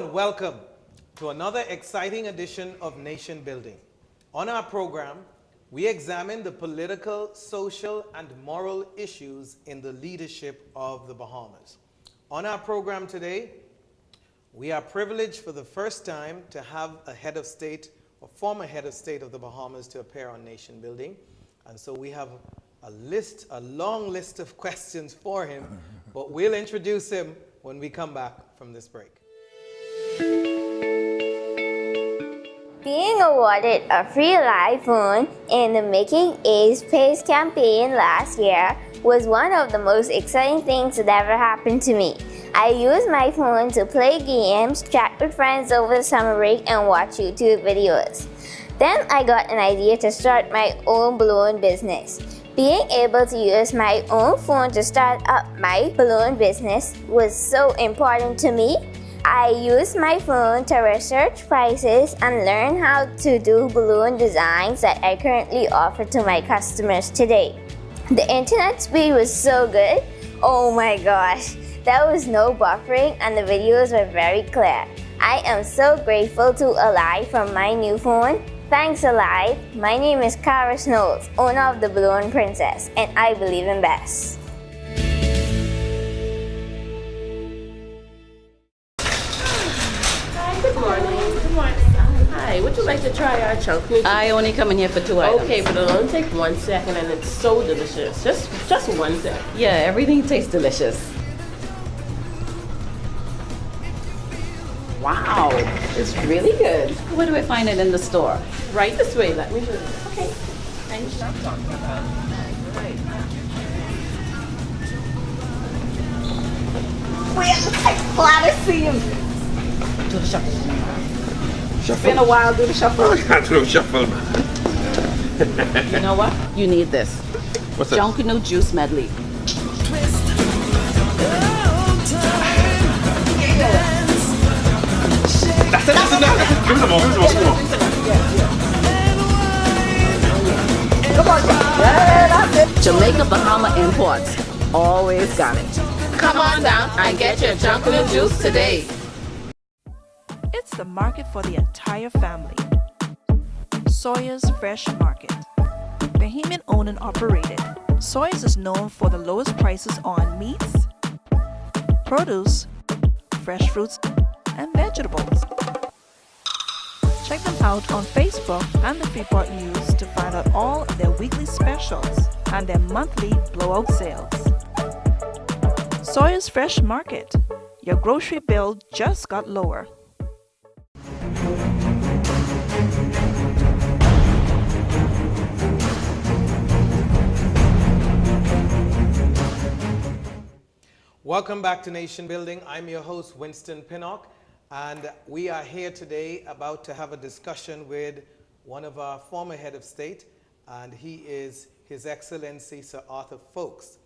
and welcome to another exciting edition of Nation Building. On our program, we examine the political, social, and moral issues in the leadership of the Bahamas. On our program today, we are privileged for the first time to have a head of state or former head of state of the Bahamas to appear on Nation Building. And so we have a long list of questions for him, but we'll introduce him when we come back from this break. Being awarded a free iPhone in the Making A's Pace campaign last year was one of the most exciting things that ever happened to me. I used my phone to play games, chat with friends over the summer break, and watch YouTube videos. Then I got an idea to start my own balloon business. Being able to use my own phone to start up my balloon business was so important to me. I used my phone to research prices and learn how to do balloon designs that I currently offer to my customers today. The internet speed was so good. Oh my gosh, there was no buffering and the videos were very clear. I am so grateful to Alive for my new phone. Thanks Alive. My name is Cara Snows, owner of the Balloon Princess, and I believe in best. Hi, would you like to try our chunk noodles? I only come in here for 2 items. Okay, but it'll only take 1 second and it's so delicious. Just 1 second. Yeah, everything tastes delicious. Wow, it's really good. Where do I find it in the store? Right this way, let me do it. Okay. And chopped on. Right. I'm glad to see you. Do the shuffle. It's been a while, do the shuffle. I can't do a shuffle. You know what? You need this. What's that? Junkanoo Juice Medley. That's it. Give me some more. Come on, yeah, that's it. Jamaica Bahama Imports. Always got it. Come on down and get your Junkanoo juice today. It's the market for the entire family. Sawyer's Fresh Market. Bahamian owned and operated, Sawyer's is known for the lowest prices on meats, produce, fresh fruits, and vegetables. Check them out on Facebook and the Freeport News to find out all of their weekly specials and their monthly blowout sales. Sawyer's Fresh Market. Your grocery bill just got lower. Welcome back to Nation Building. I'm your host, Winston Pinnock, and we are here today about to have a discussion with one of our former head of state, and he is His Excellency Sir Arthur Foulkes.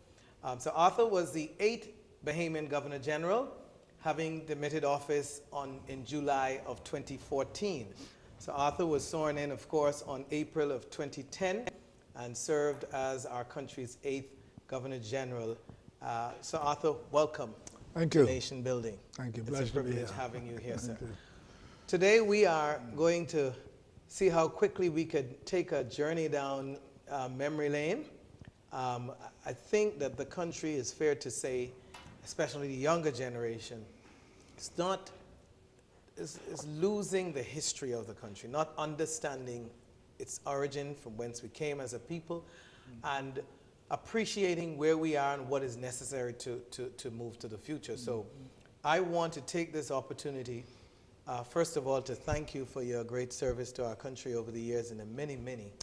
Sir Arthur was the 8th Bahamian Governor General, having demitted office in July of 2014. Sir Arthur was sworn in, of course, on April of 2010 and served as our country's 8th Governor General. Sir Arthur, welcome. Thank you. To Nation Building. Thank you. It's a privilege here. having you here, sir. You. Today we are going to see how quickly we could take a journey down memory lane. I think that the country is fair to say, especially the younger generation, is losing the history of the country, not understanding its origin from whence we came as a people, and appreciating where we are and what is necessary to move to the future. So I want to take this opportunity, first of all, to thank you for your great service to our country over the years in many, many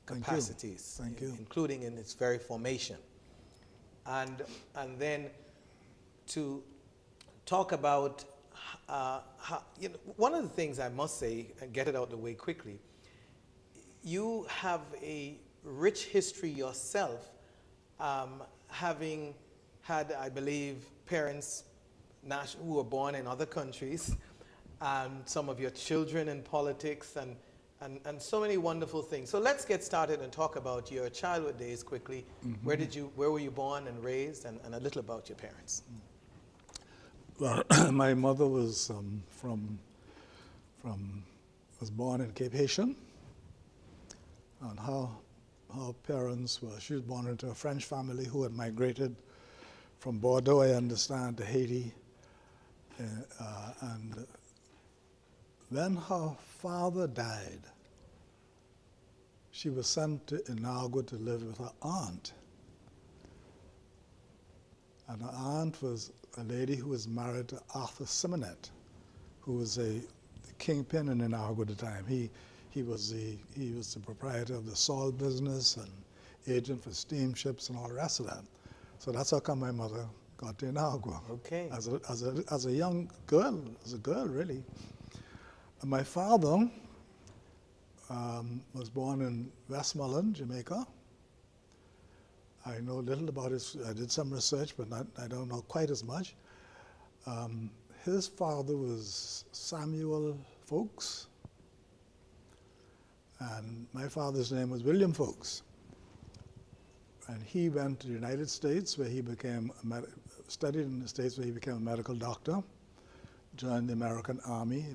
capacities, Thank you. including in its very formation. And then to talk about how, one of the things I must say, and get it out the way quickly, you have a rich history yourself, having had, I believe, parents who were born in other countries, some of your children in politics, and so many wonderful things. So let's get started and talk about your childhood days quickly. Mm-hmm. Where were you born and raised, and a little about your parents? Well, my mother was was born in Cape Haitian, and her parents were. She was born into a French family who had migrated from Bordeaux, I understand, to Haiti, and when her father died, she was sent to Inagua to live with her aunt. And her aunt was a lady who was married to Arthur Simonet, who was a kingpin in Inagua at the time. He was the proprietor of the salt business and agent for steamships and all the rest of that. So that's how come my mother got to Inagua. Okay. As a young girl, really. And my father was born in Westmoreland, Jamaica. I know little about his, I did some research, but I don't know quite as much. His father was Samuel Foulkes, and my father's name was William Foulkes. And he went to the United States, where he became, studied in the States, where he became a medical doctor, joined the American Army,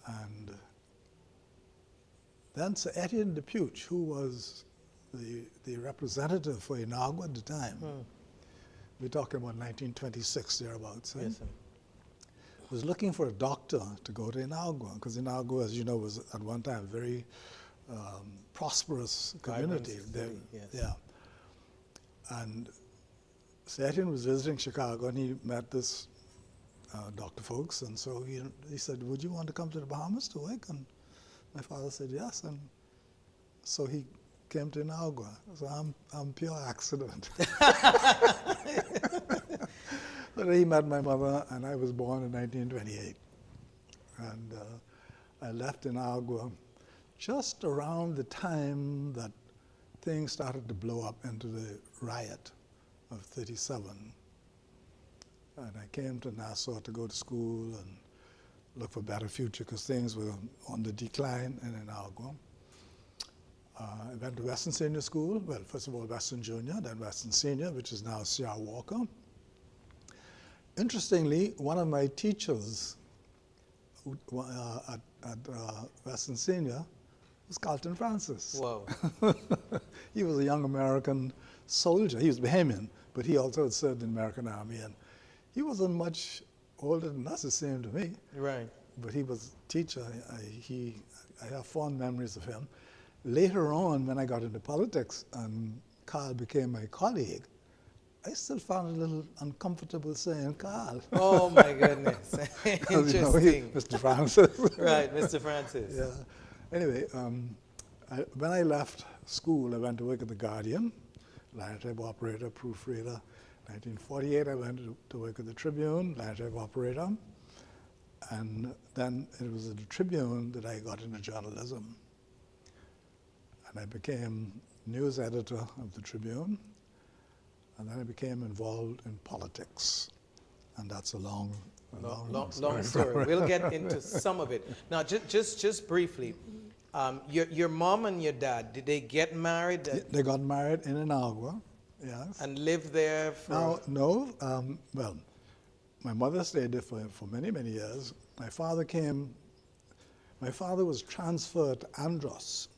and then Sir Etienne de Puch, who was the representative for Inagua at the time, we're talking about 1926 thereabouts, Yes, sir. was looking for a doctor to go to Inagua, because Inagua, as you know, was at one time a very prosperous community. City, yes. Yeah. And Sir Etienne was visiting Chicago, and he met this Dr. Foulkes, and so he said, would you want to come to the Bahamas to work? And my father said yes, and so he came to Inagua. So I'm pure accident. So he met my mother, and I was born in 1928. And I left Inagua just around the time that things started to blow up into the riot of '37. And I came to Nassau to go to school and look for a better future, because things were on the decline in Inagua. I went to Western Senior School. Well, first of all, Western Junior, then Western Senior, which is now C.R. Walker. Interestingly, one of my teachers at Western Senior was Carlton Francis. Whoa. He was a young American soldier. He was Bahamian, but he also had served in the American Army. And he wasn't much older than us, it seemed to me. Right. But he was a teacher. I have fond memories of him. Later on, when I got into politics and Carl became my colleague, I still found a little uncomfortable saying Carl. Oh my goodness. Interesting. You know, Mr. Francis. Right, Mr. Francis. Yeah. Anyway, when I left school, I went to work at The Guardian, line-type operator, proofreader. 1948, I went to work at the Tribune, line-type operator. And then it was at the Tribune that I got into journalism. And I became news editor of the Tribune. And then I became involved in politics. And that's a long story. We'll get into some of it. Now, just briefly, your mom and your dad, did they get married? They got married in Inagua, yes. And lived there for... No, well, my mother stayed there for many, many years. My father was transferred to Andros,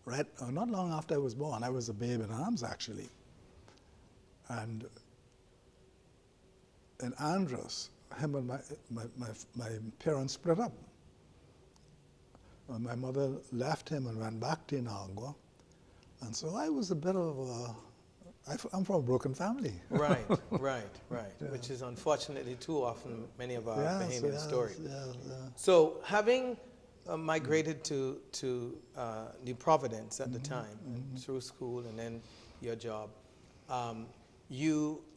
right? Not long after I was born. I was a babe in arms, actually. And in Andros, him and my parents split up. My mother left him and went back to Inagua. And so I was a bit of I'm from a broken family. Right. Yeah. Which is unfortunately too often many of our Bahamian stories. Yeah. So having migrated to New Providence at the time, through school and then your job,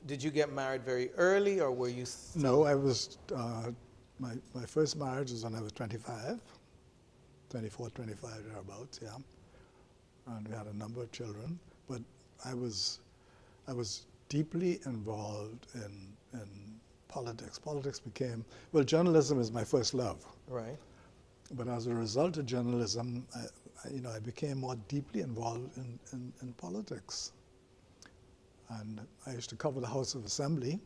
did you get married very early, or were you? No, I was. My first marriage was when I was 25, 24, 25 thereabouts. Yeah, and we had a number of children. But I was deeply involved in politics. Politics became, well, journalism is my first love. Right. But as a result of journalism, I became more deeply involved in politics. And I used to cover the House of Assembly,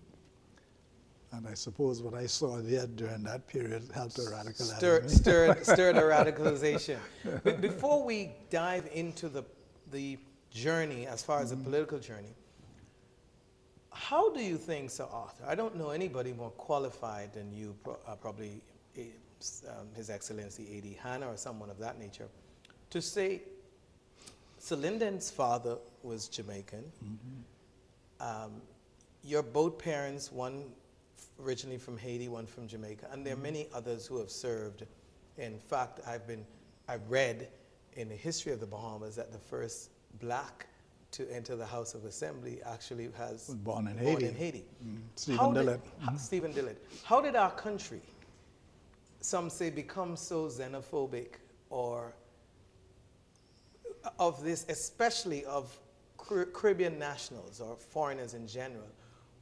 And I suppose what I saw there during that period helped to radicalize me. Stirred a radicalization. But before we dive into the journey, as far as the political journey, how do you think, Sir Arthur, I don't know anybody more qualified than you, probably His Excellency A.D. Hanna or someone of that nature, to say Sir Lyndon's father was Jamaican. Your both parents, one originally from Haiti, one from Jamaica, and there are many others who have served. In fact, I read in the history of the Bahamas that the first black to enter the House of Assembly actually was born in Haiti. Stephen Dillett. Stephen Dillett. How did our country, some say, become so xenophobic, or of this, especially of Caribbean nationals or foreigners in general,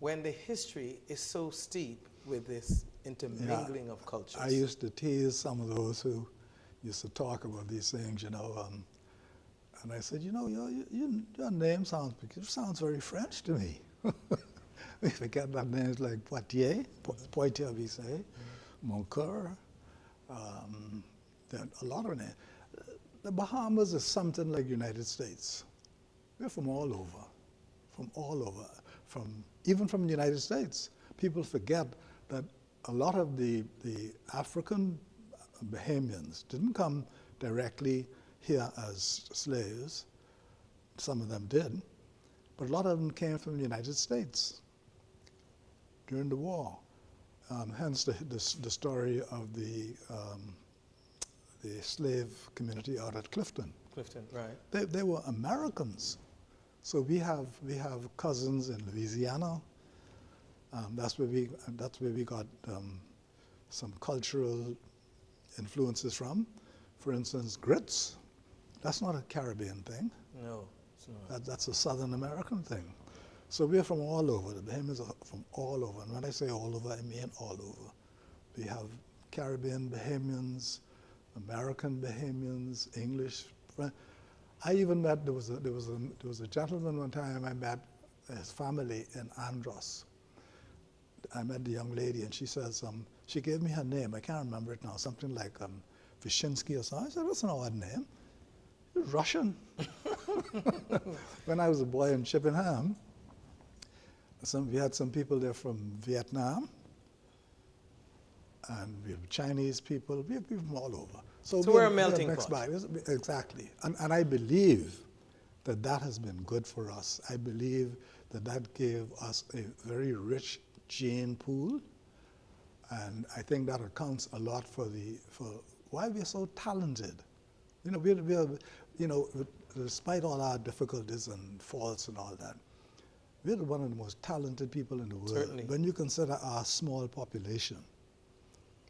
when the history is so steep with this intermingling of cultures? I used to tease some of those who used to talk about these things, you know, and I said, you know, your name sounds very French to me. We forget that names like Poitiers, we say, Moncoeur, there are a lot of names. The Bahamas is something like United States. We're from all over, even from the United States. People forget that a lot of the African Bahamians didn't come directly here as slaves. Some of them did, but a lot of them came from the United States during the war. Hence the story of the slave community out at Clifton. Clifton, right. They were Americans. So we have cousins in Louisiana. That's where we got some cultural influences from. For instance, grits. That's not a Caribbean thing. No, it's not. That's a Southern American thing. So we're from all over. The Bahamians are from all over. And when I say all over, I mean all over. We have Caribbean Bahamians, American Bahamians, English, French. I even met, there was a gentleman one time I met, his family in Andros. I met the young lady and she says, she gave me her name, I can't remember it now, something like Vyshinsky or something. I said, that's an odd name. It's Russian. When I was a boy in Chippenham, we had some people there from Vietnam, and we have Chinese people, we have people from all over. So we're a melting pot. Bag. Exactly. And I believe that has been good for us. I believe that gave us a very rich gene pool, and I think that accounts a lot for why we're so talented. You know, despite all our difficulties and faults and all that, we're one of the most talented people in the world. Certainly. When you consider our small population,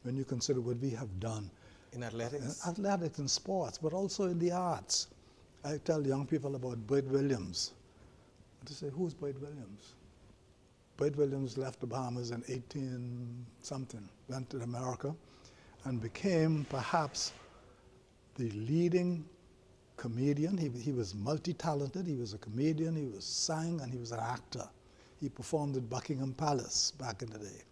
when you consider what we have done in athletics? Athletics and sports, but also in the arts. I tell young people about Boyd Williams. They say, who's Boyd Williams? Boyd Williams left the Bahamas in 18-something, went to America, and became perhaps the leading comedian. He was multi-talented. He was a comedian, he sang, and he was an actor. He performed at Buckingham Palace back in the day.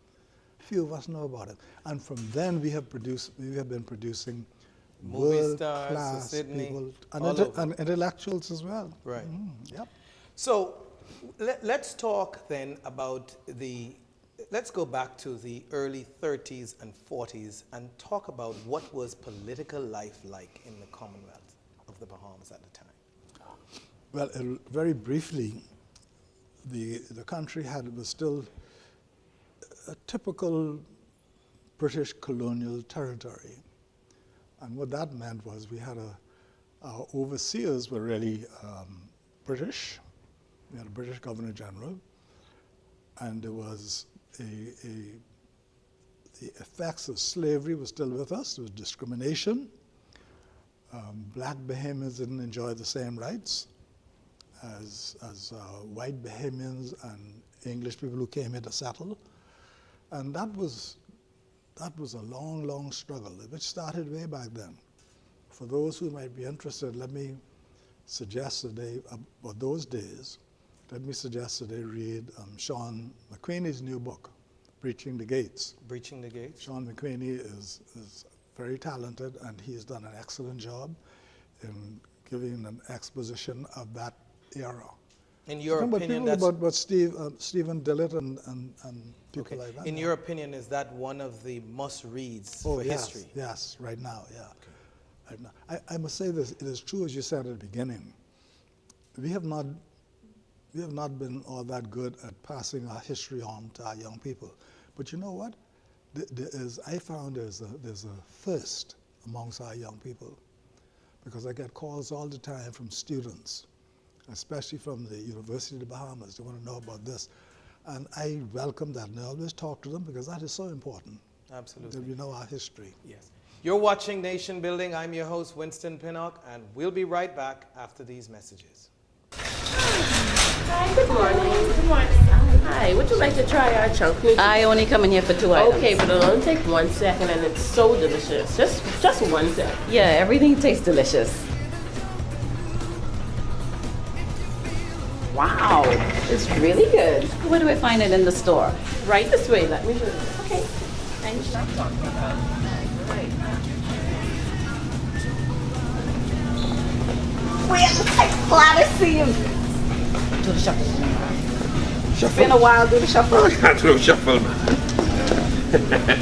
Few of us know about it. And from then we have been producing movie stars, world-class Sydney, people and intellectuals as well. Right. Yep. So let's talk then about let's go back to the early 30s and 40s and talk about what was political life like in the Commonwealth of the Bahamas at the time. Well, very briefly, the country was still a typical British colonial territory. And what that meant was we had our overseers were really British. We had a British Governor General, and there was the effects of slavery were still with us. There was discrimination. Black Bahamians didn't enjoy the same rights as white Bahamians and English people who came here to settle. And that was a long, long struggle, which started way back then. For those who might be interested, let me suggest today, about those days, let me suggest that they read Sean McQueenie's new book, Breaching the Gates. Breaching the Gates. Sean McQueenie is very talented, and he's done an excellent job in giving an exposition of that era. In your Talking opinion, about that's... people, but Stephen Dillett and people like that. In your opinion, is that one of the must-reads for history? Yes, right now, yeah. Right now. I must say this, it is true as you said at the beginning. We have not been all that good at passing our history on to our young people. But you know what? I found there's a thirst amongst our young people, because I get calls all the time from students, especially from the University of the Bahamas. They want to know about this. And I welcome that, and I always talk to them, because that is so important. Absolutely. That we know our history. Yes. You're watching Nation Building. I'm your host, Winston Pinnock, and we'll be right back after these messages. Hi, good morning. Good morning. Hi, would you like to try our chunk noodles? I only come in here for 2 items. Okay, but it'll only take 1 second, and it's so delicious. Just 1 second. Yeah, everything tastes delicious. Wow, it's really good. Where do I find it in the store? Right this way. Let me do it. Okay. And you're not talking about. Right. Glad to see you. Do the shuffle. It's been a while, do the shuffle. I can't do a shuffle.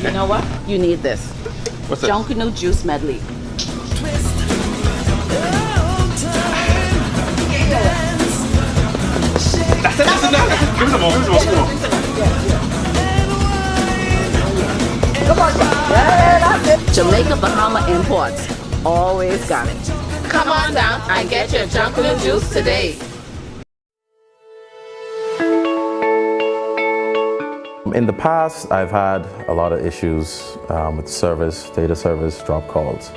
You know what? You need this. What's that? Junkanoo Juice Medley. That's it. Give me some more. Come on, yeah, that's it. Jamaica Bahama Imports. Always got it. Come on down and get your Junkanoo juice today. In the past, I've had a lot of issues with service, data service, drop calls.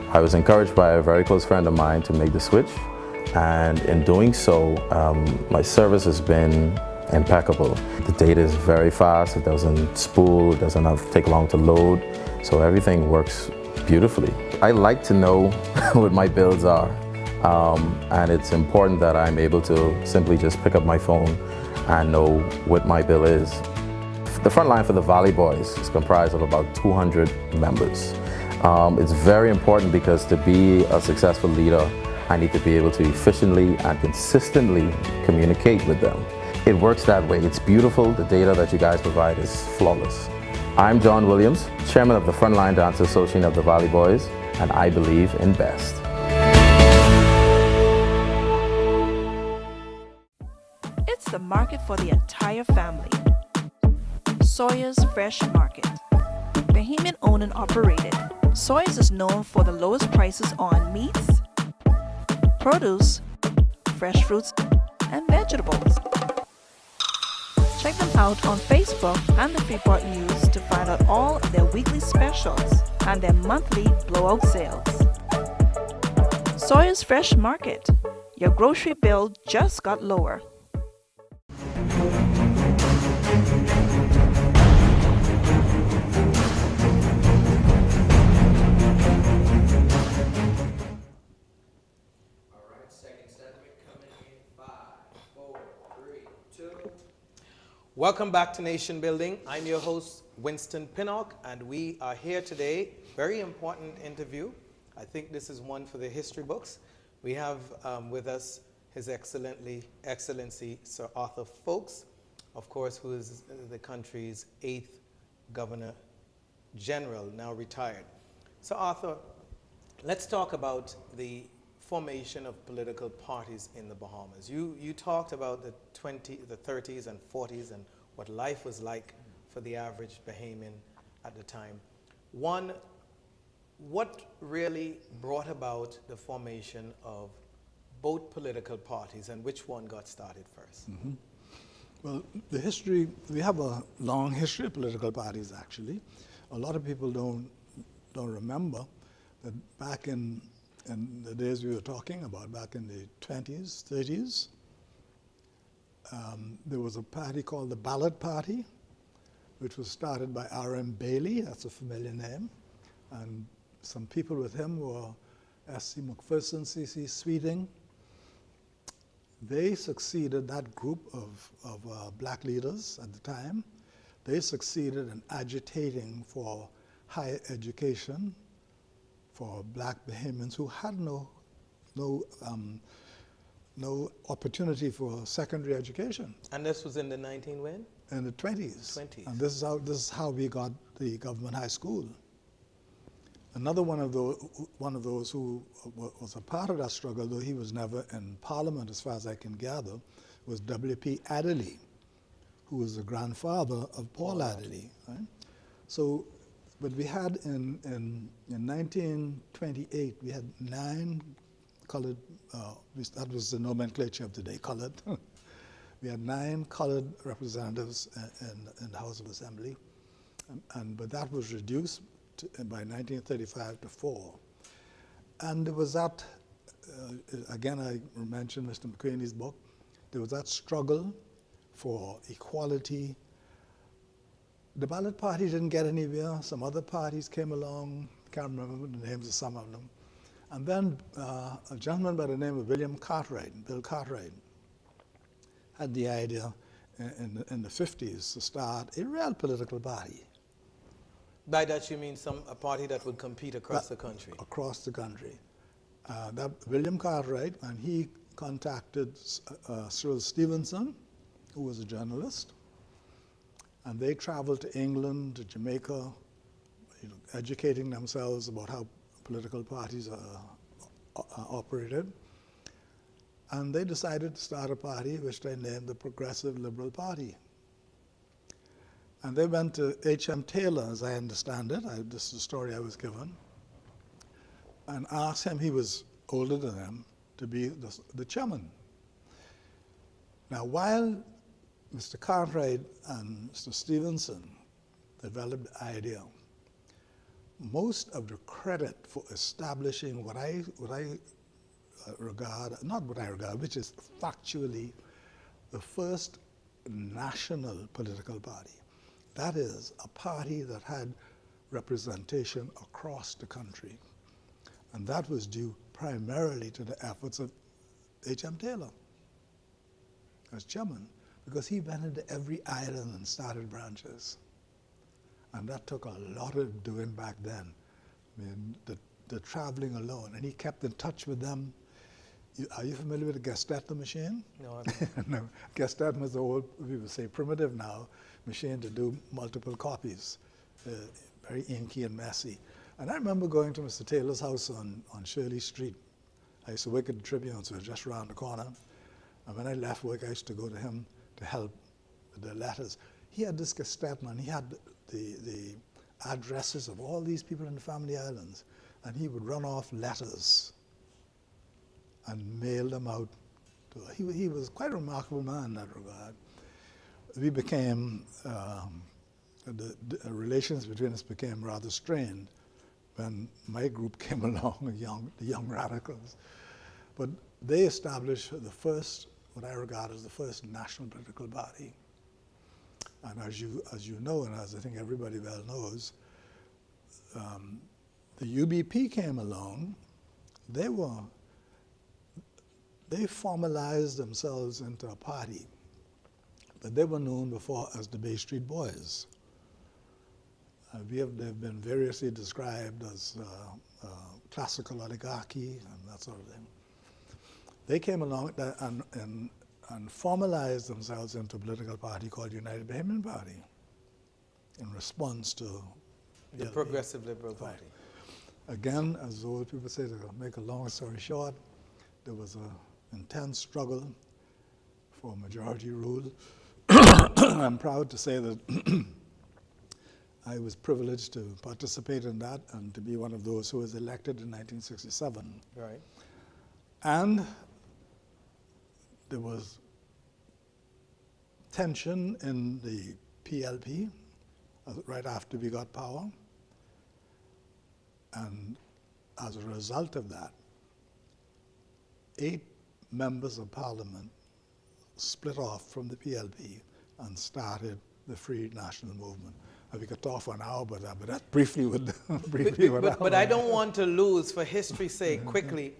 I was encouraged by a very close friend of mine to make the switch, and in doing so, my service has been impeccable. The data is very fast, it doesn't spool, it doesn't take long to load, so everything works beautifully. I like to know what my bills are, and it's important that I'm able to simply just pick up my phone and know what my bill is. The front line for the Valley Boys is comprised of about 200 members. It's very important, because to be a successful leader, I need to be able to efficiently and consistently communicate with them. It works that way. It's beautiful. The data that you guys provide is flawless. I'm John Williams, chairman of the Frontline Dance Association of the Valley Boys, and I believe in best. It's the market for the entire family. Sawyer's Fresh Market. Bahamian owned and operated, Sawyer's is known for the lowest prices on meats, produce, fresh fruits, and vegetables. Check them out on Facebook and the Freeport News to find out all of their weekly specials and their monthly blowout sales. Sawyer's Fresh Market. Your grocery bill just got lower. Welcome back to Nation Building. I'm your host, Winston Pinnock, and we are here today. Very important interview. I think this is one for the history books. We have with us His Excellency Sir Arthur Foulkes, of course, who is the country's 8th Governor General, now retired. So Arthur, let's talk about the formation of political parties in the Bahamas. You talked about the 30s and 40s and what life was like for the average Bahamian at the time. One, what really brought about the formation of both political parties, and which one got started first? Mm-hmm. Well, the history, we have a long history of political parties, actually. A lot of people don't remember that back in the days we were talking about, back in the 20s, 30s, there was a party called the Ballot Party, which was started by R.M. Bailey, that's a familiar name, and some people with him were S.C. McPherson, C.C. Sweeting. They succeeded, that group of black leaders at the time, they succeeded in agitating for higher education for black Bahamians who had no opportunity for secondary education. And this was in the 19 when? In the 20s. 20s. And this is how we got the government high school. Another one of those who was a part of that struggle, though he was never in Parliament as far as I can gather, was W.P. Adderley, who was the grandfather of Paul Adderley. Right? So, but we had in 1928, we had 9 colored, that was the nomenclature of today, colored. We had 9 colored representatives in the House of Assembly, but that was reduced by 1935 to 4. And there was that, again I mentioned Mr. McCraney's book, there was that struggle for equality. The ballot party didn't get anywhere. Some other parties came along, can't remember the names of some of them. And then a gentleman by the name of Bill Cartwright, had the idea in the 50s to start a real political party. By that you mean a party that would compete across the country? Across the country. That William Cartwright, and he contacted Cyril Stevenson, who was a journalist, and they traveled to England, to Jamaica, educating themselves about how political parties are operated. And they decided to start a party which they named the Progressive Liberal Party. And they went to H.M. Taylor, as I understand it, this is the story I was given, and asked him, he was older than them, to be the chairman. Now, while Mr. Cartwright and Mr. Stevenson developed the idea, most of the credit for establishing what I regard, not what I regard, which is factually the first national political party. That is, a party that had representation across the country. And that was due primarily to the efforts of H.M. Taylor as chairman, because he went into every island and started branches. And that took a lot of doing back then. I mean, the traveling alone. And he kept in touch with them. Are you familiar with the Gestapo machine? No, no. Gestapo is the old, we would say primitive now, machine to do multiple copies. Very inky and messy. And I remember going to Mr. Taylor's house on Shirley Street. I used to work at the Tribune, so just around the corner. And when I left work, I used to go to him to help with the letters. He had this Gestapo, and he had the addresses of all these people in the Family Islands. And he would run off letters and mail them out. He was quite a remarkable man in that regard. We became, the relations between us became rather strained when my group came along, the young radicals. But they established the first, what I regard as the first national political party. And as you know, and as I think everybody well knows, the UBP came along. They formalized themselves into a party, but they were known before as the Bay Street Boys. They've been variously described as classical oligarchy and that sort of thing. They came along and formalized themselves into a political party called United Bahamian Party in response to the Progressive Liberal Party. Again, as old people say, to make a long story short, there was an intense struggle for majority rule. I'm proud to say that I was privileged to participate in that and to be one of those who was elected in 1967. Right. And there was tension in the PLP right after we got power. And as a result of that, 8 members of Parliament split off from the PLP and started the Free National Movement. And we could talk for an hour about that, but that briefly would but I don't want to lose, for history's sake, quickly,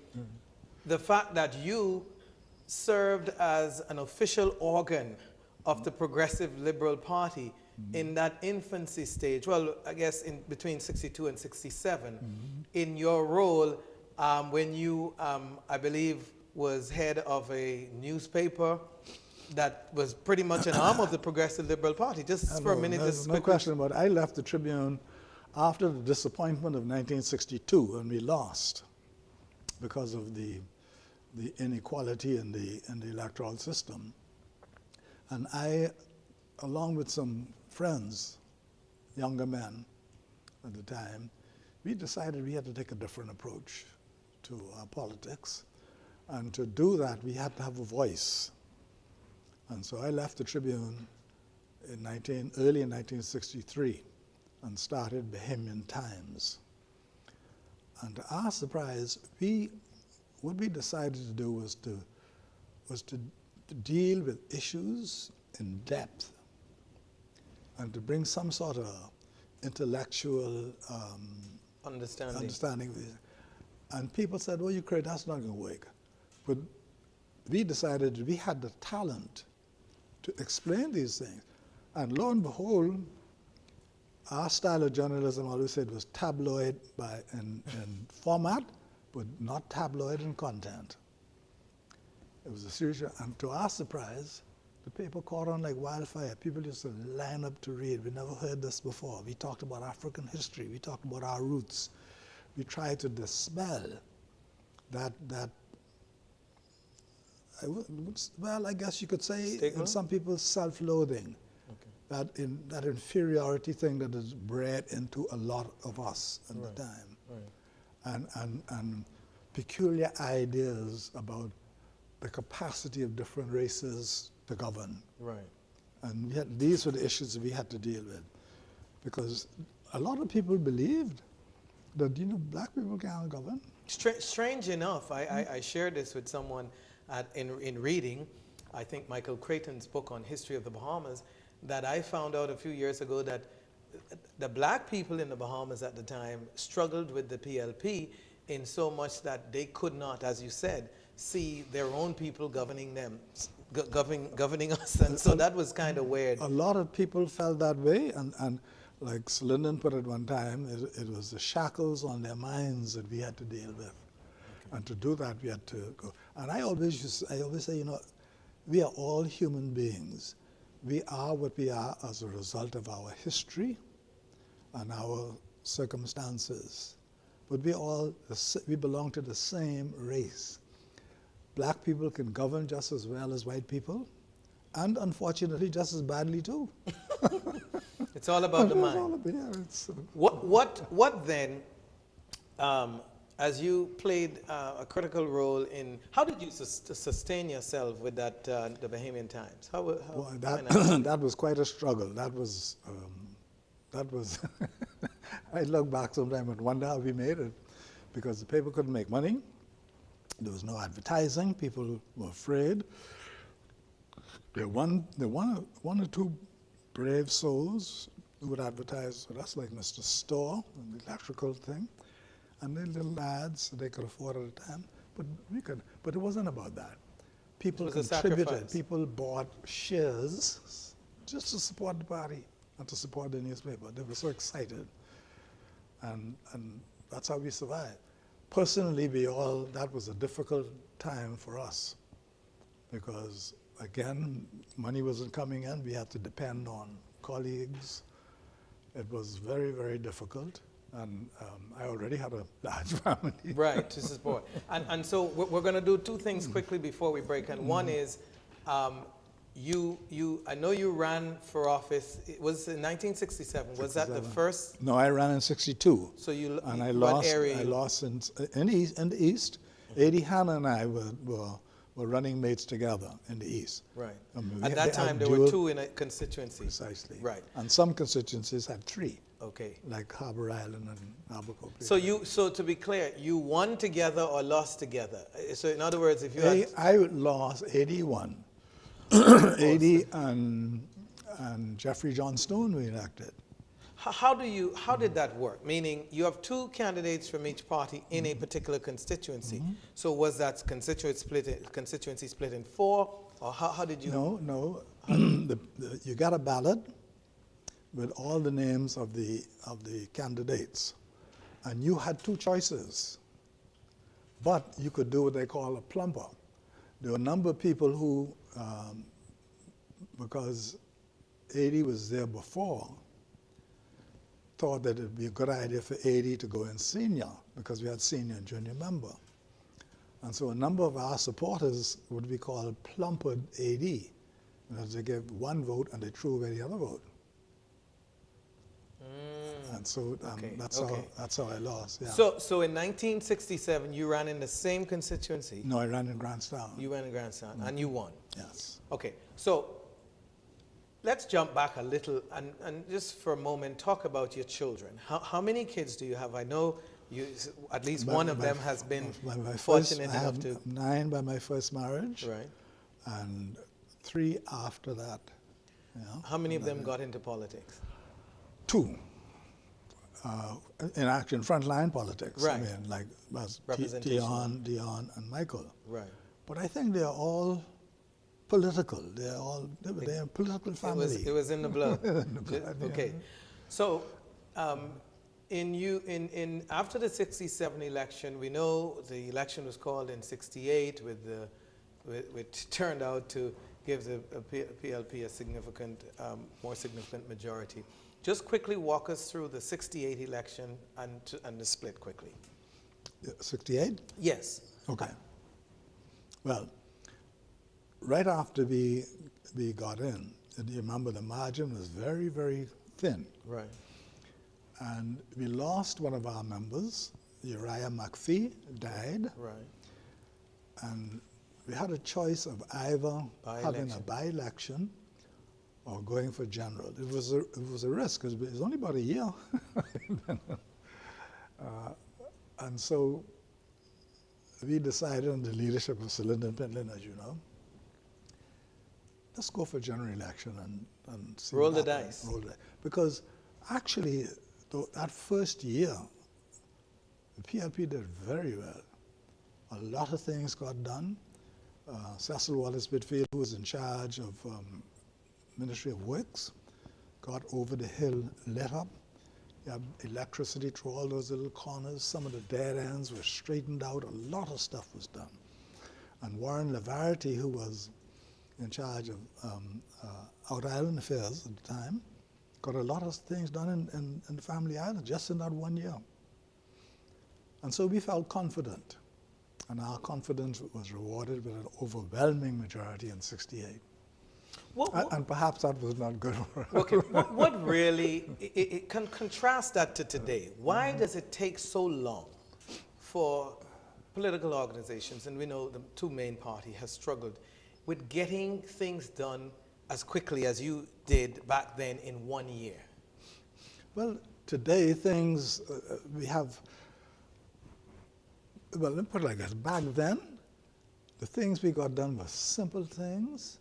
the fact that you served as an official organ of the Progressive Liberal Party in that infancy stage, well, I guess in between 62 and 67, in your role when you, I believe, was head of a newspaper that was pretty much an arm of the Progressive Liberal Party. Just for a minute, there's no question about it. I left the Tribune after the disappointment of 1962 when we lost because of the inequality in the electoral system. And I, along with some friends, younger men at the time, we decided we had to take a different approach to our politics. And to do that, we had to have a voice. And so I left the Tribune in early in 1963 and started Bahamian Times. And to our surprise, what we decided to do was to deal with issues in depth and to bring some sort of intellectual understanding. And people said, "Oh, you're crazy, that's not going to work." But we decided we had the talent to explain these things. And lo and behold, our style of journalism, I always said, was tabloid in format, but not tabloid in content. It was a series, and to our surprise, the paper caught on like wildfire. People used to line up to read. We never heard this before. We talked about African history. We talked about our roots. We tried to dispel that well, I guess you could say, stigma? in some people's self-loathing, that inferiority thing that is bred into a lot of us at the time, and peculiar ideas about the capacity of different races to govern. Right. And these were the issues that we had to deal with, because a lot of people believed that black people can't govern. Strange enough, I shared this with someone in reading, I think Michael Creighton's book on history of the Bahamas, that I found out a few years ago that the black people in the Bahamas at the time struggled with the PLP in so much that they could not, as you said, see their own people governing them, governing us, and so that was kind of weird. A lot of people felt that way, and like Lyndon put it one time, it was the shackles on their minds that we had to deal with. And to do that, we had to go. And I always say, we are all human beings. We are what we are as a result of our history and our circumstances. But we belong to the same race. Black people can govern just as well as white people, and unfortunately just as badly too. It's all about the mind. What then, as you played a critical role in, how did you sustain yourself with that, the Bahamian Times? That was quite a struggle. That was I look back sometime and wonder how we made it, because the paper couldn't make money. There was no advertising. People were afraid. There were one or two brave souls who would advertise with us, like Mr. Store and the electrical thing, and the little ads that they could afford at the time. But it wasn't about that. People contributed. People bought shares just to support the party and to support the newspaper. They were so excited, and that's how we survived. Personally, that was a difficult time for us, because again, money wasn't coming in. We had to depend on colleagues. It was very, very difficult, and I already had a large family. Right, to support. And so we're going to do two things quickly before we break. And one is, I know you ran for office. It was in 1967. Was that the first? No, I ran in '62. So I lost in the East. Eddie Hanna and I were running mates together in the East. Right. At that time, there were two in a constituency. Precisely. Right. And some constituencies had three. Okay. Like Harbor Island and Albuquerque. So to be clear, you won together or lost together? So in other words, if you I lost 81. 80 and Jeffrey Johnstone we elected. How did that work? Meaning you have two candidates from each party in a particular constituency. So was that constituency split in four, or how did you? No. You got a ballot, with all the names of the candidates. And you had two choices. But you could do what they call a plumper. There were a number of people who, because 80 was there before, thought that it would be a good idea for 80 to go in senior, because we had senior and junior member. And so a number of our supporters would be called plumpered AD, because they gave one vote and they threw away the other vote. And so that's how I lost. Yeah. So in 1967, you ran in the same constituency. No, I ran in Grantstown. You ran in Grantstown, and you won. Yes. Okay, so let's jump back a little and just for a moment talk about your children. How many kids do you have? I know you, at least one of them has been fortunate enough to. 9 by my first marriage. Right. And 3 after that. Yeah. How many of them got into politics? 2. In action, frontline politics. Right. I mean, like Representation. Dion, and Michael. Right. But I think they're all political. They're a political family. It was in the blood. In the blood, Okay. yeah. So, after the 67 election, we know the election was called in 68 which turned out to give the PLP a significant, more significant majority. Just quickly walk us through the 68 election and the split quickly. 68? Yes. Okay. Well, right after we got in, and you remember the margin was very, very thin. Right. And we lost one of our members, Uriah McPhee, died. Right. And we had a choice of either having a by-election or going for general. It was a risk, because it was only about a year. And so we decided, under the leadership of Sir Lyndon Pentland, as you know, let's go for general election and see roll what the happens. dice. Roll the dice. Because actually, that first year, the PLP did very well. A lot of things got done. Cecil Wallace Whitfield, who was in charge of Ministry of Works, got over the hill, lit up. You had electricity through all those little corners. Some of the dead ends were straightened out. A lot of stuff was done. And Warren Lavarity, who was in charge of Outer Island Affairs at the time, got a lot of things done in the Family Island just in that 1 year. And so we felt confident. And our confidence was rewarded with an overwhelming majority in 68. And perhaps that was not good. Okay, what really, it can contrast that to today. Why does it take so long for political organizations, and we know the two main parties have struggled with getting things done as quickly as you did back then in 1 year? Well, today things, we have, well, let me put it like this. Back then, the things we got done were simple things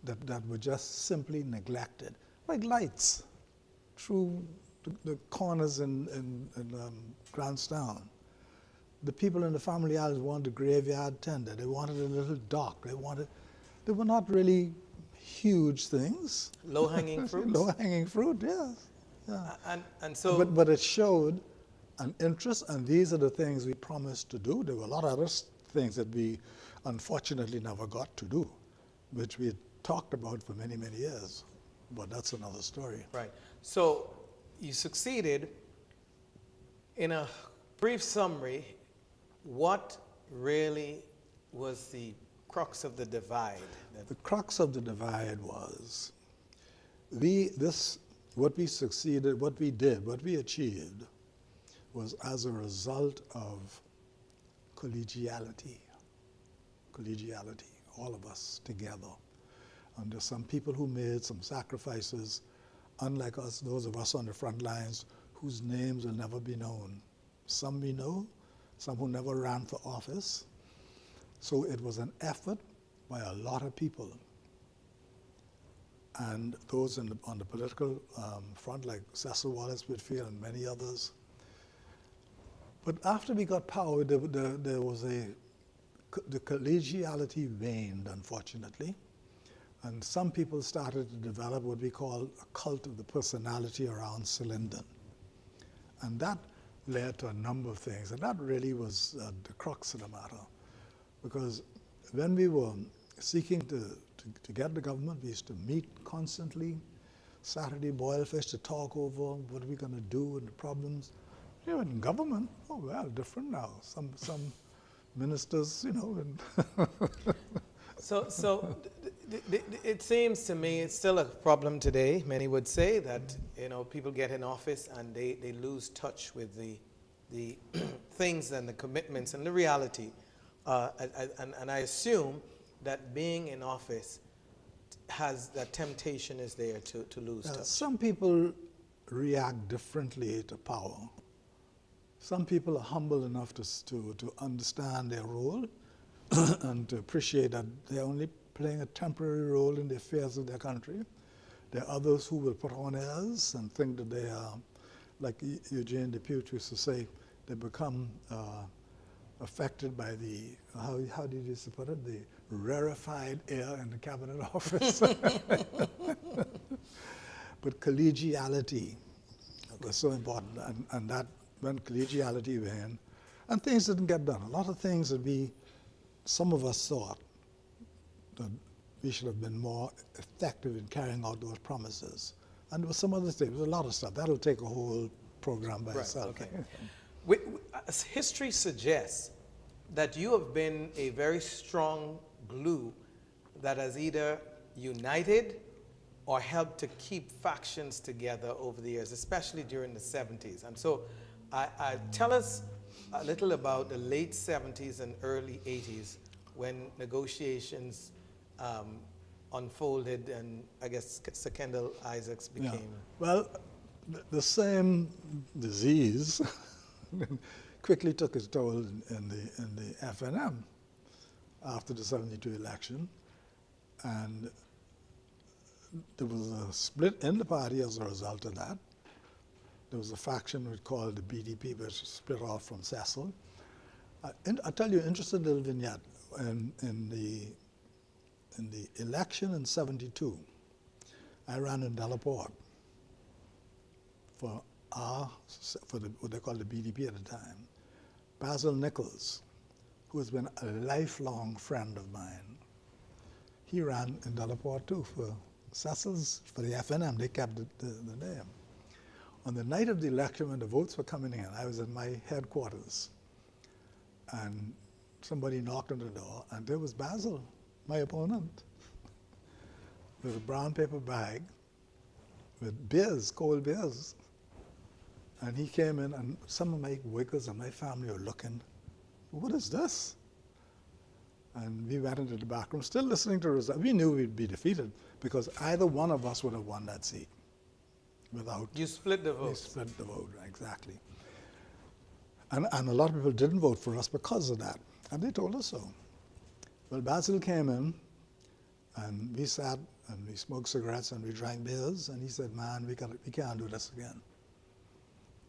that were just simply neglected, like lights through the corners in Grantstown. The people in the Family Isles wanted a graveyard tender. They wanted a little dock. They were not really huge things. Low-hanging fruits? Low-hanging fruit, yes. Yeah. And so... But it showed an interest, and these are the things we promised to do. There were a lot of other things that we unfortunately never got to do, which we had talked about for many, many years. But that's another story. Right. So you succeeded. In a brief summary, what really was the crux of the divide? The crux of the divide was what we succeeded, what we did, what we achieved was as a result of collegiality, all of us together. And there's some people who made some sacrifices, unlike us, those of us on the front lines, whose names will never be known. Some we know, some who never ran for office. So it was an effort by a lot of people. And those on the political front, like Cecil Wallace Whitfield and many others. But after we got power, there was the collegiality waned, unfortunately. And some people started to develop what we call a cult of the personality around Cylinder. And that led to a number of things. And that really was the crux of the matter. Because when we were seeking to get the government, we used to meet constantly, Saturday boil fish to talk over what are we going to do and the problems. Here in government, oh well, different now. Some ministers, you know. And So it seems to me it's still a problem today. Many would say that, you know, people get in office and they lose touch with the things and the commitments and the reality. And I assume that being in office has that temptation is there to lose touch. Some people react differently to power. Some people are humble enough to understand their role and to appreciate that they're only playing a temporary role in the affairs of their country. There are others who will put on airs and think that they are, like Eugene Depute used to say, they become affected by the, how did you put it, the rarefied air in the cabinet office. But collegiality was so important, and that when collegiality went, and things didn't get done. A lot of things that some of us thought that we should have been more effective in carrying out those promises. And there was some other things, there was a lot of stuff. That'll take a whole program by itself. Okay. History suggests that you have been a very strong glue that has either united or helped to keep factions together over the years, especially during the 70s. And so tell us a little about the late 70s and early 80s when negotiations unfolded and I guess Sir Kendall Isaacs became... Yeah. Well, the same disease quickly took its toll in the FNM after the 72 election, and there was a split in the party as a result of that. There was a faction we called the BDP, which split off from Cecil. I'll tell you an interesting little vignette. In the election in 72, I ran in Delaport for what they called the BDP at the time. Basil Nichols, who has been a lifelong friend of mine, he ran in Delaport too for Cecil's, for the FNM. They kept the name. On the night of the election, when the votes were coming in, I was in my headquarters, and somebody knocked on the door, and there was Basil, my opponent, with a brown paper bag with beers, cold beers. And he came in, and some of my workers and my family were looking, what is this? And we went into the back room, still listening to results. We knew we'd be defeated because either one of us would have won that seat without... You split the vote. We split the vote, exactly. And a lot of people didn't vote for us because of that, and they told us so. Well, Basil came in, and we sat, and we smoked cigarettes, and we drank beers, and he said, man, we can't do this again.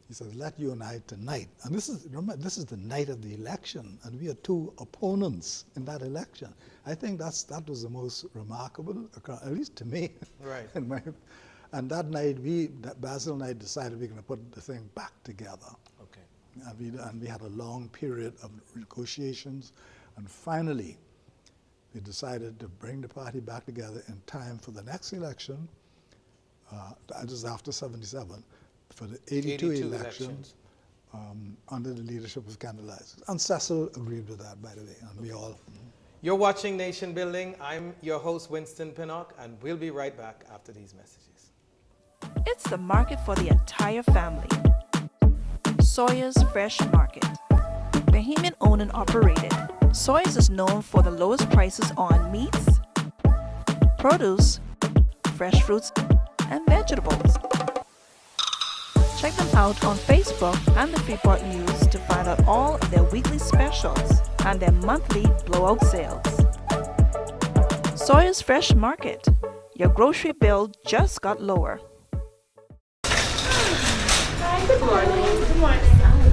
He says, let you and I tonight, and remember, this is the night of the election, and we are two opponents in that election. I think that was the most remarkable, at least to me. Right. And that night, Basil and I decided we're going to put the thing back together. Okay. And we had a long period of negotiations, and finally, we decided to bring the party back together in time for the next election, that was after 77, for the 82 elections under the leadership of Kendall Isaacs. And Cecil agreed with that, by the way, and we all... You're watching Nation Building. I'm your host, Winston Pinnock, and we'll be right back after these messages. It's the market for the entire family. Sawyer's Fresh Market. Bahamian owned and operated, Sawyer's is known for the lowest prices on meats, produce, fresh fruits, and vegetables. Check them out on Facebook and the Freeport News to find out all of their weekly specials and their monthly blowout sales. Sawyer's Fresh Market. Your grocery bill just got lower. Hi, good morning. Good morning.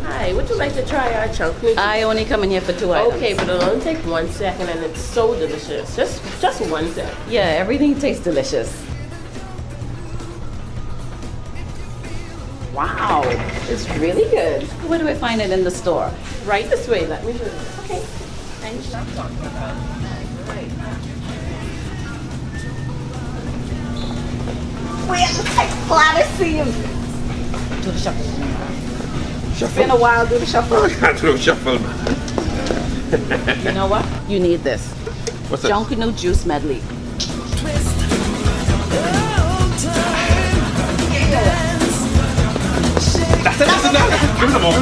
Hi, would you like to try our chunk noodles? I only come in here for 2 items. Okay, but it'll only take 1 second and it's so delicious. Just 1 second. Yeah, everything tastes delicious. Wow, it's really good. Where do I find it in the store? Right this way, let me show you. Okay. And you're not talking about. Right. Glad to see you. Do the shuffle. It's been a while, do the shuffle. I can't do shuffle. You know what? You need this. What's that? Junkanoo Juice Medley. That's it. Give me some more.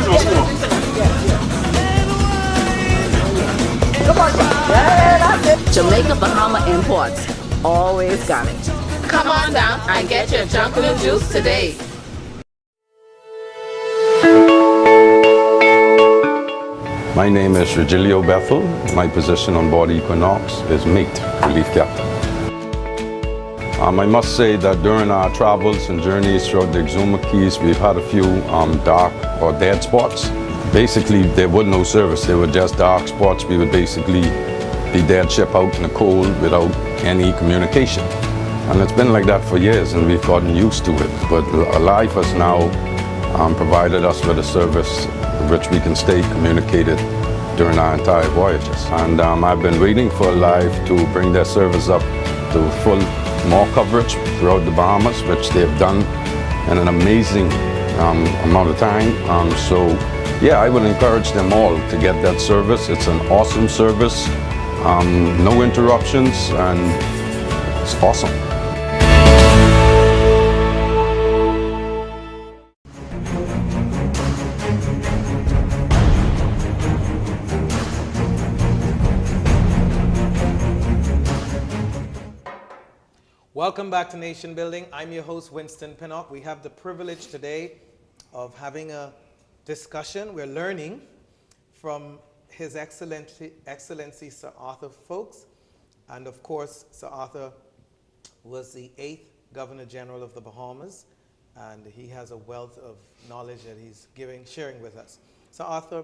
Jamaica Bahama Imports. Always got it. Come on down and get your Junkanoo juice today. My name is Regilio Bethel. My position on board Equinox is mate, relief captain. I must say that during our travels and journeys throughout the Exuma Keys, we've had a few dark or dead spots. Basically, there was no service. They were just dark spots. We would basically be dead ship out in the cold without any communication. And it's been like that for years, and we've gotten used to it. But life has now provided us with a service which we can stay communicated during our entire voyages. And I've been waiting for Life to bring their service up to full more coverage throughout the Bahamas, which they've done in an amazing amount of time. So yeah, I would encourage them all to get that service. It's an awesome service, no interruptions, and it's awesome. Welcome back to Nation Building. I'm your host, Winston Pinnock. We have the privilege today of having a discussion. We're learning from His Excellency Sir Arthur Foulkes. And of course, Sir Arthur was the 8th Governor General of the Bahamas, and he has a wealth of knowledge that he's sharing with us. Sir Arthur,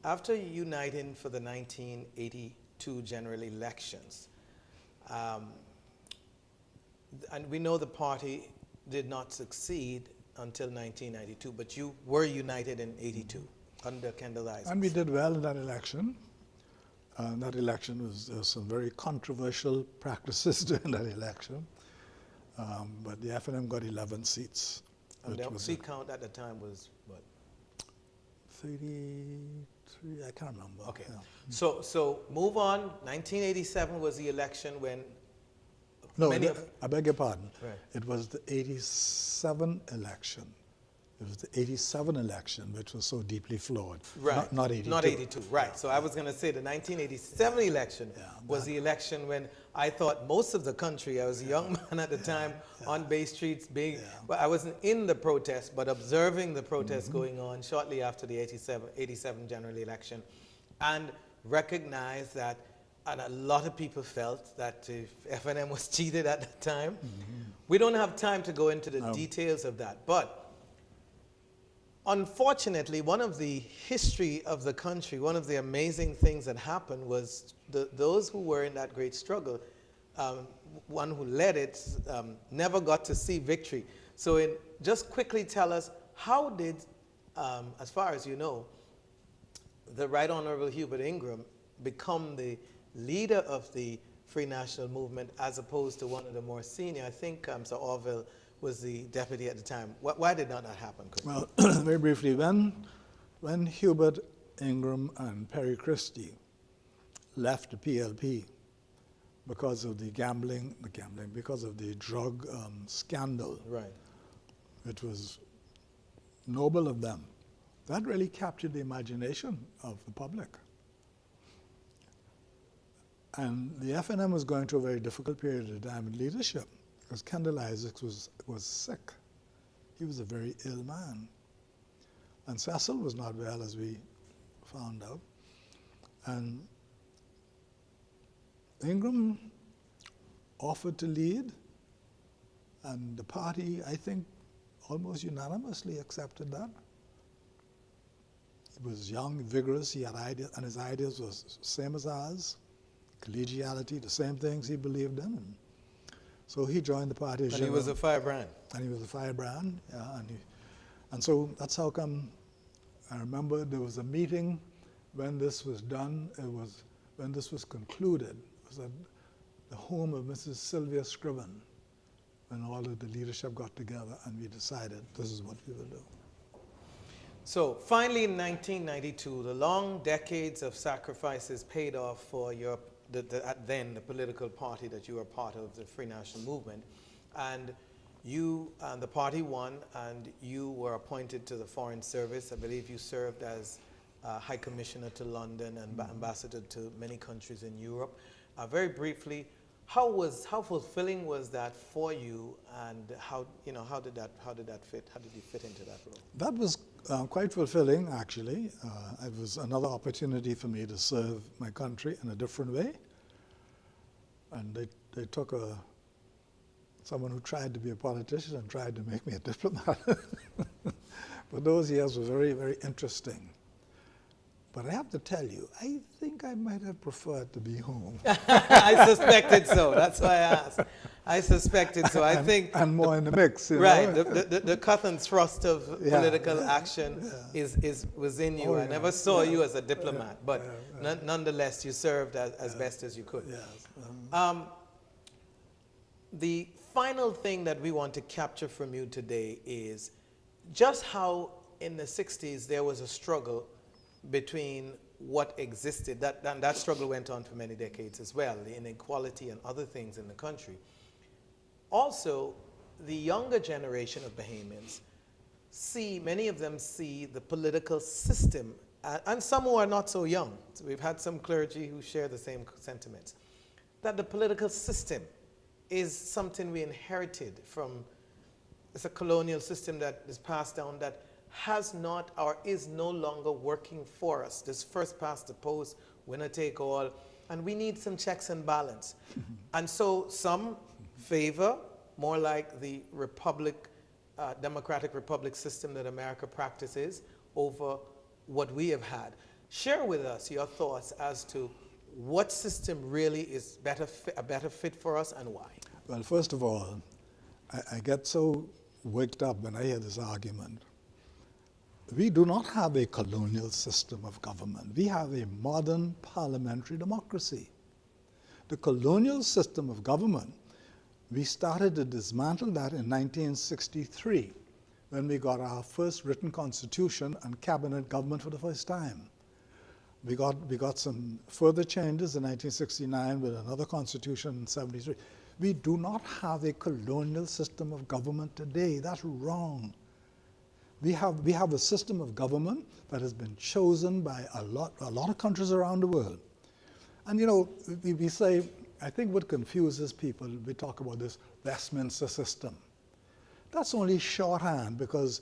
after uniting for the 1982 general elections, and we know the party did not succeed until 1992, but you were united in 82 under Kendall Isaacs. And we did well in that election. That election was some very controversial practices during that election. But the FNM got 11 seats. And the seat count at the time was what? 33, I can't remember. Okay. Yeah. So move on. 1987 was the election when No, I beg your pardon. Right. It was the 87 election. It was the 87 election which was so deeply flawed. Right. Not 82. Not 82, right. So I was going to say the 1987 election was the election when I thought most of the country, I was a young man at the time on Bay Streets, but I wasn't in the protest, but observing the protests going on shortly after the 87 general election, and recognized that, and a lot of people felt that FNM was cheated at the time. We don't have time to go into the details of that, but unfortunately, one of the history of the country, one of the amazing things that happened was those who were in that great struggle, one who led it, never got to see victory. So just quickly tell us, how did, as far as you know, the Right Honorable Hubert Ingram become the leader of the Free National Movement as opposed to one of the more senior? I think Sir Orville was the deputy at the time. Why did not that happen, Chris? Well, very briefly, when Hubert Ingram and Perry Christie left the PLP because of because of the drug scandal, Right. it was noble of them. That really captured the imagination of the public. And the FNM was going through a very difficult period of time in leadership because Kendall Isaacs was sick. He was a very ill man. And Cecil was not well, as we found out. And Ingram offered to lead, and the party, I think, almost unanimously accepted that. was young, vigorous. He had ideas, and his ideas was same as ours. Collegiality, the same things he believed in. And so he joined the party. And he was a firebrand. And he was a firebrand, yeah. And so that's how come. I remember there was a meeting when this was done. It was when this was concluded. It was at the home of Mrs. Sylvia Scriven, when all of the leadership got together and we decided this is what we will do. So finally in 1992, the long decades of sacrifices paid off for the political party that you were part of, the Free National Movement. And you and the party won, and you were appointed to the Foreign Service. I believe you served as High Commissioner to London and ambassador to many countries in Europe. Very briefly, how fulfilling was that for you, and how did that fit? How did you fit into that role? That was quite fulfilling, actually. It was another opportunity for me to serve my country in a different way. And they took someone who tried to be a politician and tried to make me a diplomat. But those years were very, very interesting. But I have to tell you, I think I might have preferred to be home. I suspected so. That's why I asked. I suspected so. I think and more in the mix, right. know? The cut and thrust of political action was in you. I never saw you as a diplomat, but nonetheless, you served as best as you could. Yes. The final thing that we want to capture from you today is just how in the 60s there was a struggle between what existed, that struggle went on for many decades as well, the inequality and other things in the country. Also, the younger generation of Bahamians many of them see the political system, and some who are not so young, so we've had some clergy who share the same sentiments, that the political system is something we inherited from, it's a colonial system that is passed down that has not or is no longer working for us. This first past the post, winner take all, and we need some checks and balance. And so some favor more like the democratic republic system that America practices over what we have had. Share with us your thoughts as to what system really is a better fit for us and why. Well, first of all, I get so waked up when I hear this argument. We do not have a colonial system of government. We have a modern parliamentary democracy. The colonial system of government, we started to dismantle that in 1963 when we got our first written constitution and cabinet government for the first time. We got some further changes in 1969 with another constitution in 73. We do not have a colonial system of government today. That's wrong. We have a system of government that has been chosen by a lot of countries around the world. And we say, I think what confuses people, we talk about this Westminster system. That's only shorthand because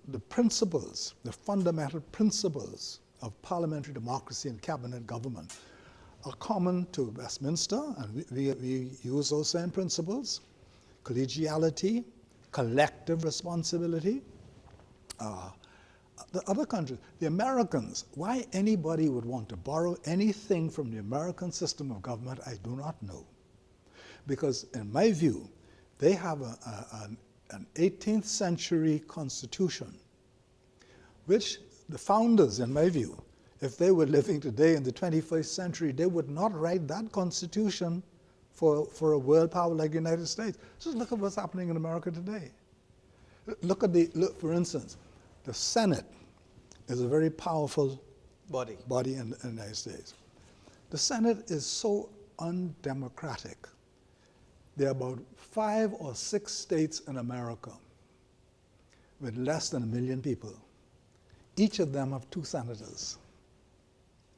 the principles, the fundamental principles of parliamentary democracy and cabinet government are common to Westminster, and we use those same principles: collegiality, collective responsibility. The other countries, the Americans, why anybody would want to borrow anything from the American system of government, I do not know. Because in my view, they have an 18th century constitution, which the founders, in my view, if they were living today in the 21st century, they would not write that constitution for a world power like the United States. Just look at what's happening in America today. Look, for instance, the Senate is a very powerful body in the United States. The Senate is so undemocratic. There are about 5 or 6 states in America with less than 1 million people. Each of them have 2 senators.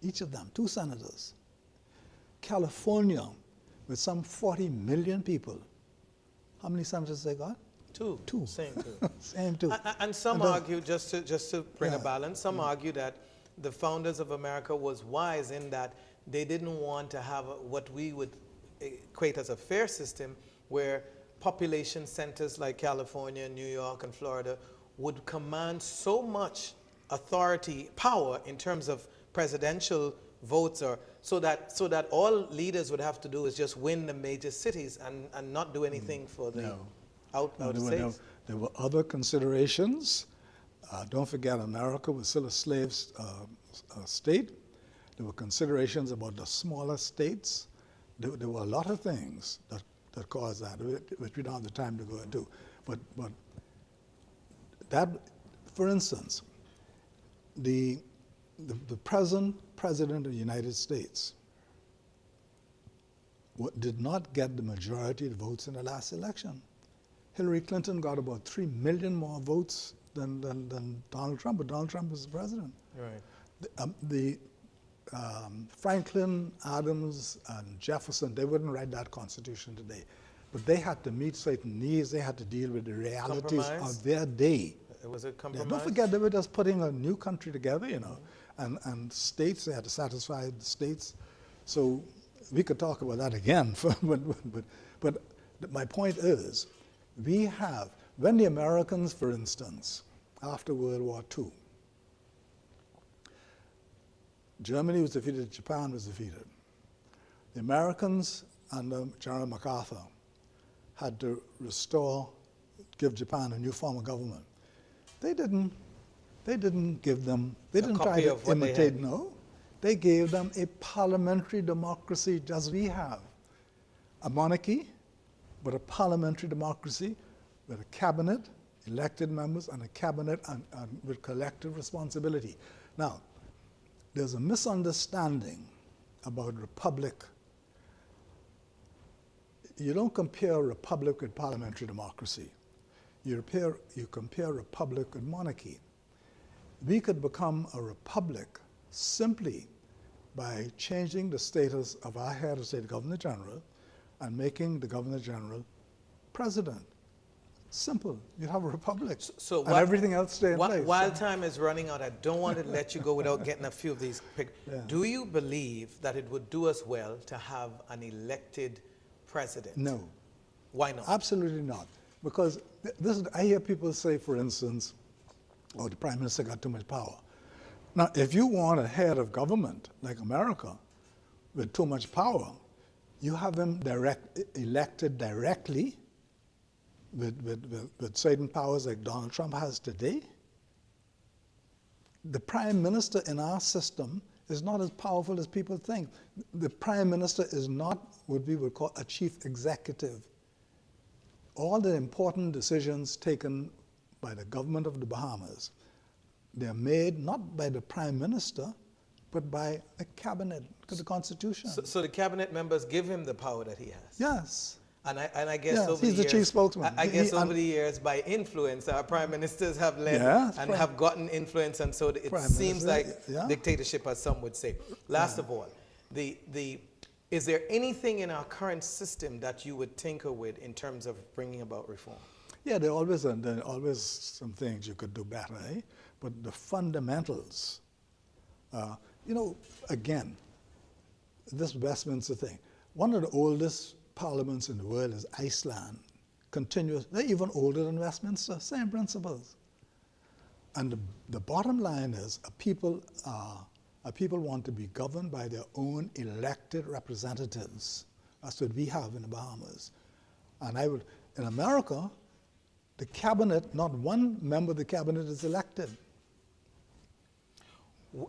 Each of them, 2 senators. California, with some 40 million people, how many senators they got? 2. 2. Same 2. Same 2. And some argue, just to bring a balance, some argue that the founders of America was wise in that they didn't want to have what we would equate as a fair system where population centers like California, New York, and Florida would command so much authority, power in terms of presidential votes, or so that all leaders would have to do is just win the major cities and not do anything for the No. out No, states. there were other considerations. Don't forget, America was still a slave state. There were considerations about the smaller states. There were a lot of things that caused that, which we don't have the time to go into. But that, for instance, the present president of the United States did not get the majority of the votes in the last election. Hillary Clinton got about 3 million more votes than Donald Trump, but Donald Trump was the president. Right. Franklin, Adams, and Jefferson, they wouldn't write that Constitution today. But they had to meet certain needs. They had to deal with the realities Compromise? of their day. It was a compromise. Don't forget, they were just putting a new country together, you know, and states, they had to satisfy the states. So we could talk about that again, but my point is, we have, when the Americans, for instance, after World War II, Germany was defeated, Japan was defeated. The Americans under General MacArthur had to give Japan a new form of government. They didn't give them, they didn't try to imitate, no. They gave them a parliamentary democracy just as we have. A monarchy, but a parliamentary democracy with a cabinet, elected members, and a cabinet and with collective responsibility. Now, there's a misunderstanding about republic. You don't compare republic with parliamentary democracy. You compare republic with monarchy. We could become a republic simply by changing the status of our head of state, Governor General, and making the Governor General president. Simple. You have a republic. So and everything else stay in place. While time is running out, I don't want to let you go without getting a few of these. Yeah. Do you believe that it would do us well to have an elected president? No. Why not? Absolutely not. Because I hear people say, for instance, oh, the prime minister got too much power. Now, if you want a head of government like America with too much power, you have him elected directly with certain powers like Donald Trump has today. The prime minister in our system is not as powerful as people think. The prime minister is not what we would call a chief executive. All the important decisions taken by the government of the Bahamas, they're made not by the prime minister, but by a cabinet, the Constitution. So the cabinet members give him the power that he has? Yes. And I guess yes, over he's the the years, chief spokesman. I guess over the years, by influence, our prime ministers have led and have gotten influence, and so it seems like dictatorship, as some would say. Last of all, is there anything in our current system that you would tinker with in terms of bringing about reform? Yeah, there are always some things you could do better, eh? But the fundamentals, you know, again, this Westminster thing, one of the oldest parliaments in the world is Iceland. Continuous, they're even older than Westminster, same principles. And the bottom line is, people want to be governed by their own elected representatives. That's what we have in the Bahamas. And in America, the cabinet, not one member of the cabinet is elected.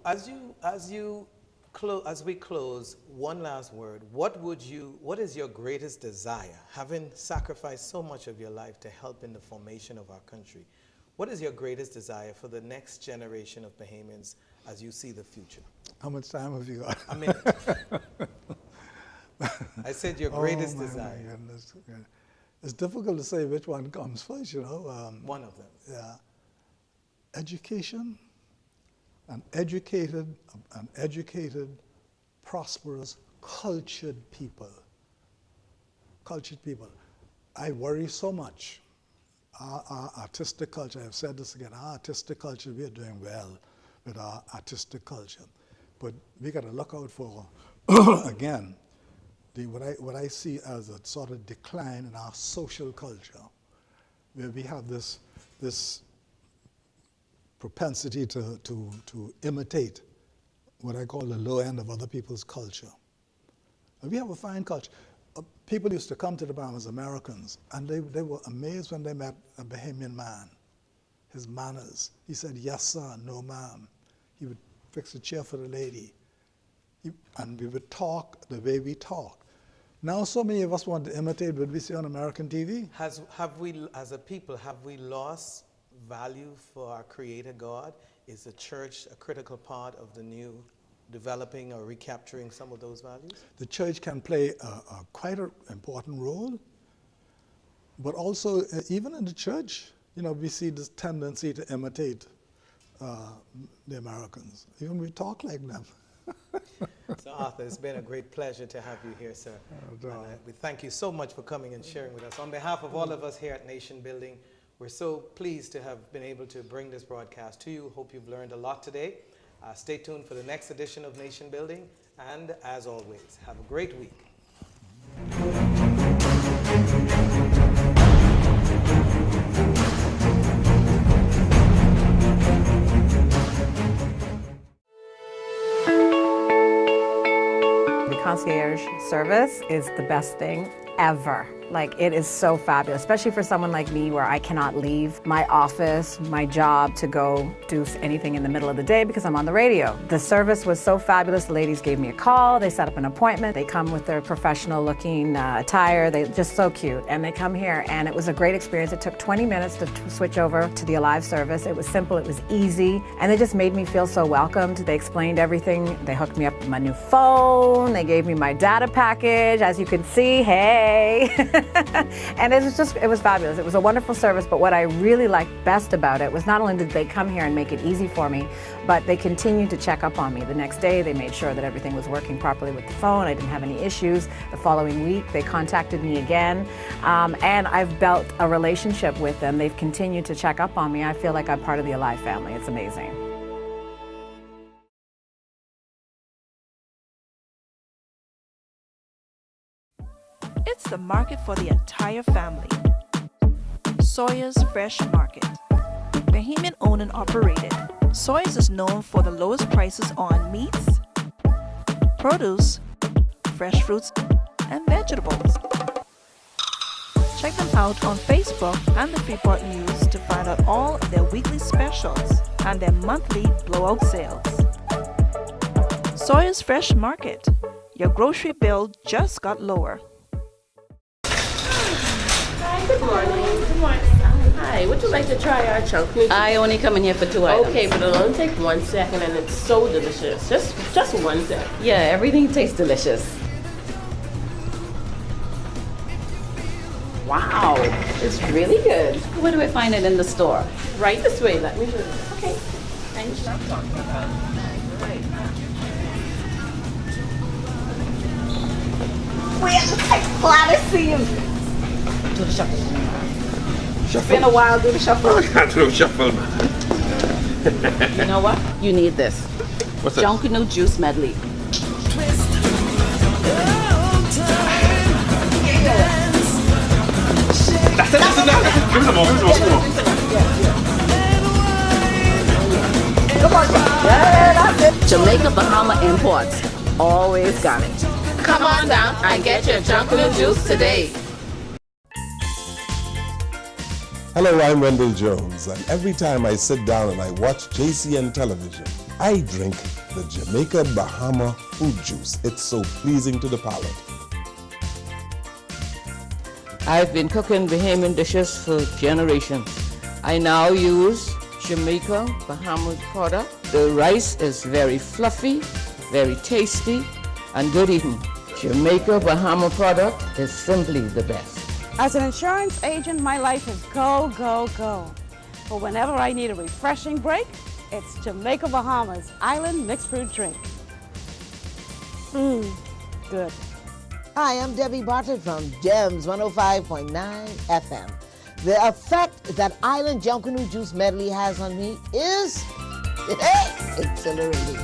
As we close, one last word. What is your greatest desire, having sacrificed so much of your life to help in the formation of our country? What is your greatest desire for the next generation of Bahamians as you see the future? How much time have you got? A minute. I said your greatest desire. My goodness. It's difficult to say which one comes first, you know. One of them. Yeah. Education. An educated, prosperous, cultured people. Cultured people. I worry so much. Our artistic culture, I've said this again, our artistic culture, we are doing well with our artistic culture. But we got to look out for, again, what I see as a sort of decline in our social culture, where we have this propensity to imitate what I call the low end of other people's culture. And we have a fine culture. People used to come to the Bahamas, Americans, and they were amazed when they met a Bahamian man. His manners. He said, yes, sir, no, ma'am. He would fix a chair for the lady. And we would talk the way we talk. Now so many of us want to imitate what we see on American TV. Have we, as a people, have we lost value for our Creator God? Is the church a critical part of the new developing or recapturing some of those values? The church can play quite an important role, but also even in the church, we see this tendency to imitate the Americans. Even we talk like them. So Arthur, it's been a great pleasure to have you here, sir. We thank you so much for coming and sharing with us. On behalf of all of us here at Nation Building, we're so pleased to have been able to bring this broadcast to you. Hope you've learned a lot today. Stay tuned for the next edition of Nation Building, and as always, have a great week. The concierge service is the best thing ever. Like, it is so fabulous, especially for someone like me where I cannot leave my office, my job, to go do anything in the middle of the day because I'm on the radio. The service was so fabulous. The ladies gave me a call, they set up an appointment, they come with their professional looking attire, they're just so cute, and they come here, and it was a great experience. It took 20 minutes to switch over to the Alive service. It was simple, it was easy, and they just made me feel so welcomed. They explained everything. They hooked me up with my new phone, they gave me my data package, as you can see, hey. And it was fabulous. It was a wonderful service, but what I really liked best about it was not only did they come here and make it easy for me, but they continued to check up on me. The next day, they made sure that everything was working properly with the phone. I didn't have any issues. The following week, they contacted me again, and I've built a relationship with them. They've continued to check up on me. I feel like I'm part of the Alive family. It's amazing. It's the market for the entire family. Sawyer's Fresh Market. Bahamian owned and operated, Sawyer's is known for the lowest prices on meats, produce, fresh fruits, and vegetables. Check them out on Facebook and the Freeport News to find out all of their weekly specials and their monthly blowout sales. Sawyer's Fresh Market. Your grocery bill just got lower. Good morning. Good morning. Hi, would you like to try our chunk noodles? I only come in here for 2 items. Okay, but it'll only take 1 second, and it's so delicious. Just 1 second. Yeah, everything tastes delicious. Wow, it's really good. Where do I find it in the store? Right this way. Let me do it. Okay. And you stop talking about it. Right. We're glad to see you. Do the shuffle. It's been a while, do the shuffle. I can't do shuffle, man. You know what? You need this. What's that? Junkanoo Juice Medley. That's it. Give me some more. Come on, yeah, that's it. Jamaica Bahama Imports. Always got it. Come on down and get your Junkanoo juice today. Hello, I'm Wendell Jones, and every time I sit down and I watch JCN television, I drink the Jamaica Bahama food juice. It's so pleasing to the palate. I've been cooking Bahamian dishes for generations. I now use Jamaica Bahamas product. The rice is very fluffy, very tasty, and good eating. Jamaica Bahama product is simply the best. As an insurance agent, my life is go, go, go. But whenever I need a refreshing break, it's Jamaica Bahamas Island Mixed Fruit Drink. Good. Hi, I'm Debbie Bartlett from GEMS 105.9 FM. The effect that Island Junkanoo Juice Medley has on me is exhilarating.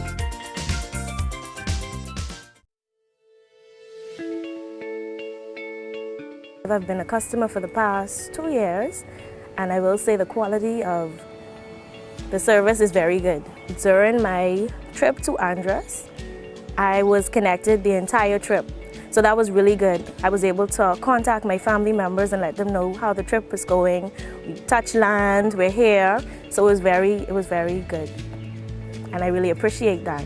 I've been a customer for the past 2 years, and I will say the quality of The service is very good. During my trip to Andros, I was connected the entire trip. So that was really good. I was able to contact my family members and let them know how the trip was going. We touched land, we're here. So it was very good. And I really appreciate that.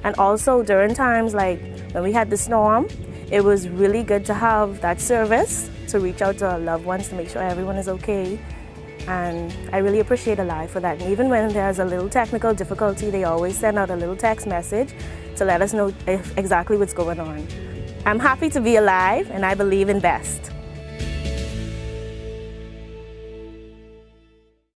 And also during times like when we had the storm, it was really good to have that service to reach out to our loved ones to make sure everyone is okay. And I really appreciate Alive for that. And even when there's a little technical difficulty, they always send out a little text message to let us know exactly what's going on. I'm happy to be alive, and I believe in best.